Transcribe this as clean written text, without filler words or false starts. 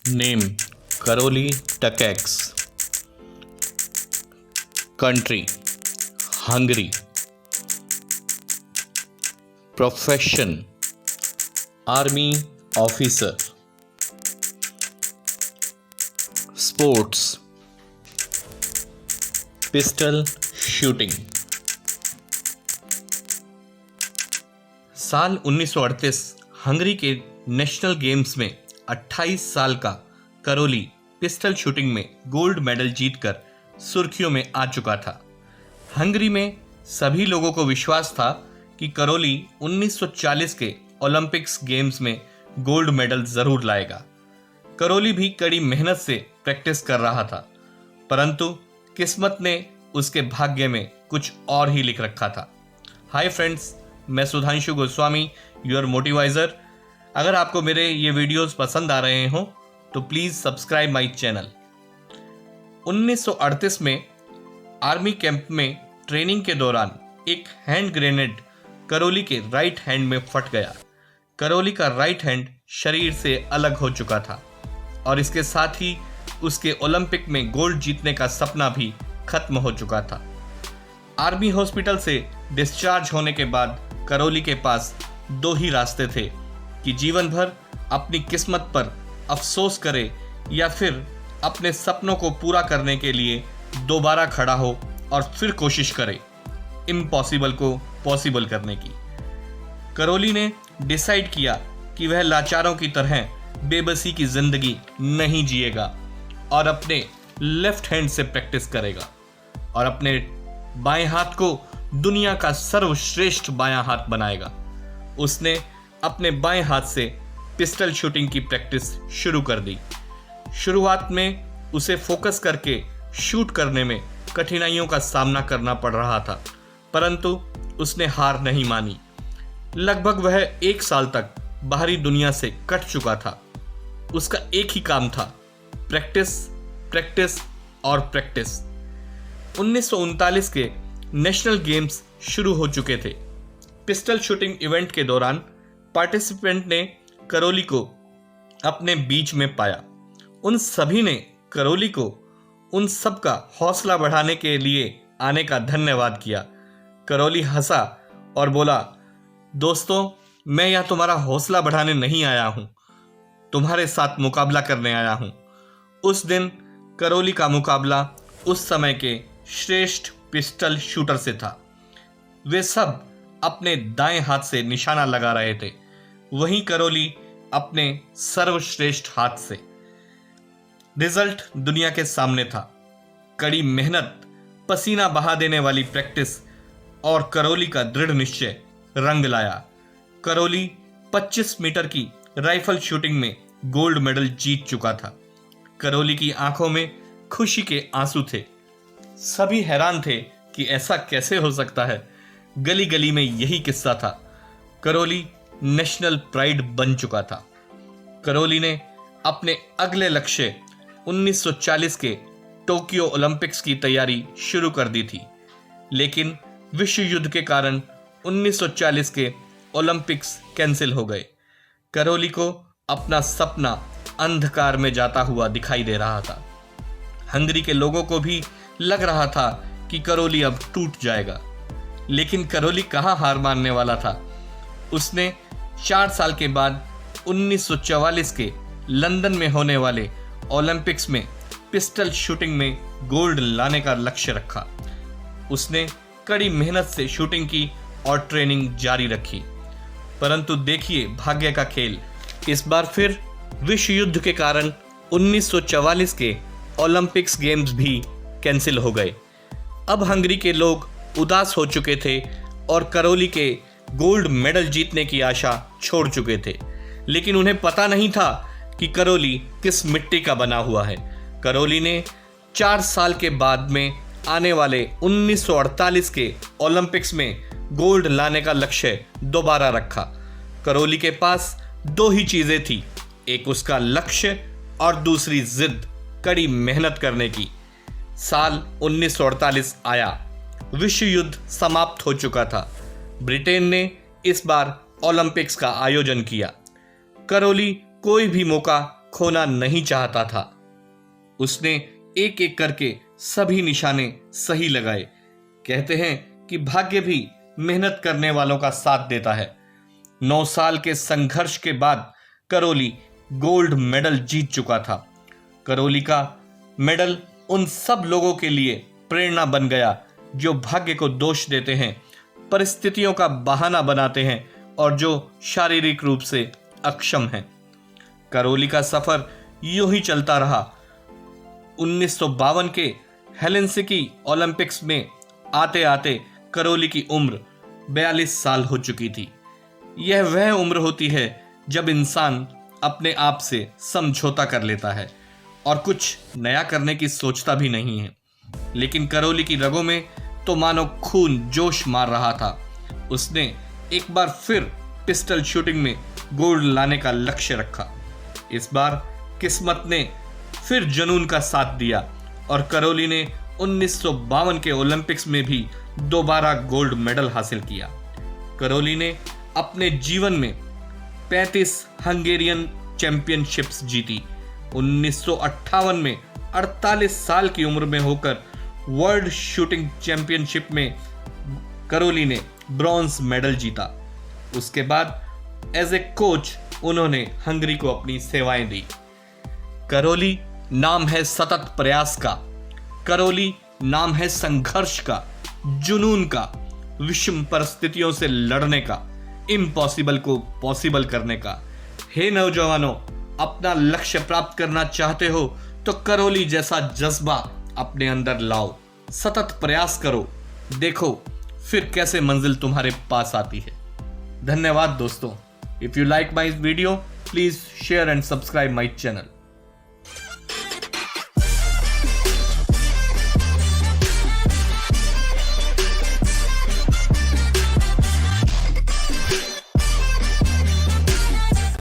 Name: Karoli Takacs. Country: Hungary. Profession: Army officer. Sports: Pistol shooting. साल 1938 Hungary के national games में 28 साल का करोली पिस्टल शूटिंग में गोल्ड मेडल जीतकर सुर्खियों में आ चुका था। हंगरी में सभी लोगों को विश्वास था कि करोली 1940 के ओलंपिक्स गेम्स में गोल्ड मेडल जरूर लाएगा। करोली भी कड़ी मेहनत से प्रैक्टिस कर रहा था, परंतु किस्मत ने उसके भाग्य में कुछ और ही लिख रखा था। हाय फ्रेंड्स, मैं सुधांशु गोस्वामी, योर मोटिवाइजर। अगर आपको मेरे ये वीडियोस पसंद आ रहे हों तो प्लीज़ सब्सक्राइब माय चैनल। 1938 में आर्मी कैंप में ट्रेनिंग के दौरान एक हैंड ग्रेनेड करोली के राइट हैंड में फट गया। करोली का राइट हैंड शरीर से अलग हो चुका था और इसके साथ ही उसके ओलंपिक में गोल्ड जीतने का सपना भी खत्म हो चुका था। आर्मी हॉस्पिटल से डिस्चार्ज होने के बाद करोली के पास दो ही रास्ते थे कि जीवन भर अपनी किस्मत पर अफसोस करे या फिर अपने सपनों को पूरा करने के लिए दोबारा खड़ा हो और फिर कोशिश करे इम्पॉसिबल को पॉसिबल करने की। करोली ने डिसाइड किया कि वह लाचारों की तरह बेबसी की जिंदगी नहीं जिएगा और अपने लेफ्ट हैंड से प्रैक्टिस करेगा और अपने बाएं हाथ को दुनिया का सर्वश्रेष्ठ बायां हाथ बनाएगा। उसने अपने बाएं हाथ से पिस्टल शूटिंग की प्रैक्टिस शुरू कर दी। शुरुआत में उसे फोकस करके शूट करने में कठिनाइयों का सामना करना पड़ रहा था, परंतु उसने हार नहीं मानी। लगभग वह 1 साल तक बाहरी दुनिया से कट चुका था। उसका एक ही काम था, प्रैक्टिस, प्रैक्टिस और प्रैक्टिस। 1939 के नेशनल गेम्स शुरू हो चुके थे। पिस्टल शूटिंग इवेंट के दौरान पार्टिसिपेंट ने करोली को अपने बीच में पाया। उन सभी ने करोली को उन सब का हौसला बढ़ाने के लिए आने का धन्यवाद किया। करोली हंसा और बोला, दोस्तों, मैं यहाँ तुम्हारा हौसला बढ़ाने नहीं आया हूँ, तुम्हारे साथ मुकाबला करने आया हूँ। उस दिन करोली का मुकाबला उस समय के श्रेष्ठ पिस्टल शूटर से था। वे सब अपने दाएं हाथ से निशाना लगा रहे थे, वहीं करोली अपने सर्वश्रेष्ठ हाथ से। रिजल्ट दुनिया के सामने था। कड़ी मेहनत, पसीना बहा देने वाली प्रैक्टिस और करोली का दृढ़ निश्चय रंग लाया। करोली 25 मीटर की राइफल शूटिंग में गोल्ड मेडल जीत चुका था। करोली की आंखों में खुशी के आंसू थे। सभी हैरान थे कि ऐसा कैसे हो सकता है। गली गली में यही किस्सा था। करोली नेशनल प्राइड बन चुका था। करोली ने अपने अगले लक्ष्य 1940 के टोक्यो ओलंपिक्स की तैयारी शुरू कर दी थी, लेकिन विश्व युद्ध के कारण 1940 के ओलंपिक्स कैंसिल हो गए। करोली को अपना सपना अंधकार में जाता हुआ दिखाई दे रहा था। हंगरी के लोगों को भी लग रहा था कि करोली अब टूट जाएगा, लेकिन करोली कहाँ हार मानने वाला था। उसने 4 साल के बाद 1944 के लंदन में होने वाले ओलंपिक्स में पिस्टल शूटिंग में गोल्ड लाने का लक्ष्य रखा। उसने कड़ी मेहनत से शूटिंग की और ट्रेनिंग जारी रखी, परंतु देखिए भाग्य का खेल। इस बार फिर विश्व युद्ध के कारण 1944 के ओलंपिक्स गेम्स भी कैंसिल हो गए। अब हंगरी के लोग उदास हो चुके थे और करोली के गोल्ड मेडल जीतने की आशा छोड़ चुके थे, लेकिन उन्हें पता नहीं था कि करोली किस मिट्टी का बना हुआ है। करोली ने 4 साल के बाद में आने वाले 1948 के ओलंपिक्स में गोल्ड लाने का लक्ष्य दोबारा रखा। करोली के पास 2 ही चीजें थी, एक उसका लक्ष्य और दूसरी जिद, कड़ी मेहनत करने की। साल 1948 आया। विश्व युद्ध समाप्त हो चुका था। ब्रिटेन ने इस बार ओलंपिक्स का आयोजन किया। करोली कोई भी मौका खोना नहीं चाहता था। उसने एक एक करके सभी निशाने सही लगाए। कहते हैं कि भाग्य भी मेहनत करने वालों का साथ देता है। 9 साल के संघर्ष के बाद करौली गोल्ड मेडल जीत चुका था। करौली का मेडल उन सब लोगों के लिए प्रेरणा बन गया जो भाग्य को दोष देते हैं, परिस्थितियों का बहाना बनाते हैं और जो शारीरिक रूप से अक्षम हैं। करौली का सफर यूं ही चलता रहा। 1952 के हेलसिंकी ओलंपिक्स में आते आते करौली की उम्र 42 साल हो चुकी थी। यह वह उम्र होती है जब इंसान अपने आप से समझौता कर लेता है और कुछ नया करने की सोचता भी नहीं है। लेकिन करौली की रगों में तो मानो खून जोश मार रहा था। उसने एक बार फिर पिस्टल शूटिंग में गोल्ड लाने का लक्ष्य रखा। इस बार किस्मत ने फिर जुनून का साथ दिया और करौली ने 1952 के ओलंपिक्स में भी दोबारा गोल्ड मेडल हासिल किया। करौली ने अपने जीवन में 35 हंगेरियन चैंपियनशिप्स जीती। 1958 में 48 साल की उम्र में होकर वर्ल्ड शूटिंग चैंपियनशिप में करौली ने ब्रॉन्ज मेडल जीता। उसके बाद एज ए कोच उन्होंने हंगरी को अपनी सेवाएं दी। करौली नाम है सतत प्रयास का, करौली नाम है संघर्ष का, जुनून का, विषम परिस्थितियों से लड़ने का, इम्पॉसिबल को पॉसिबल करने का। हे नौजवानों, अपना लक्ष्य प्राप्त करना चाहते हो तो करौली जैसा जज्बा अपने अंदर लाओ, सतत प्रयास करो, देखो फिर कैसे मंजिल तुम्हारे पास आती है। धन्यवाद दोस्तों। If you like my video, please share and subscribe my channel.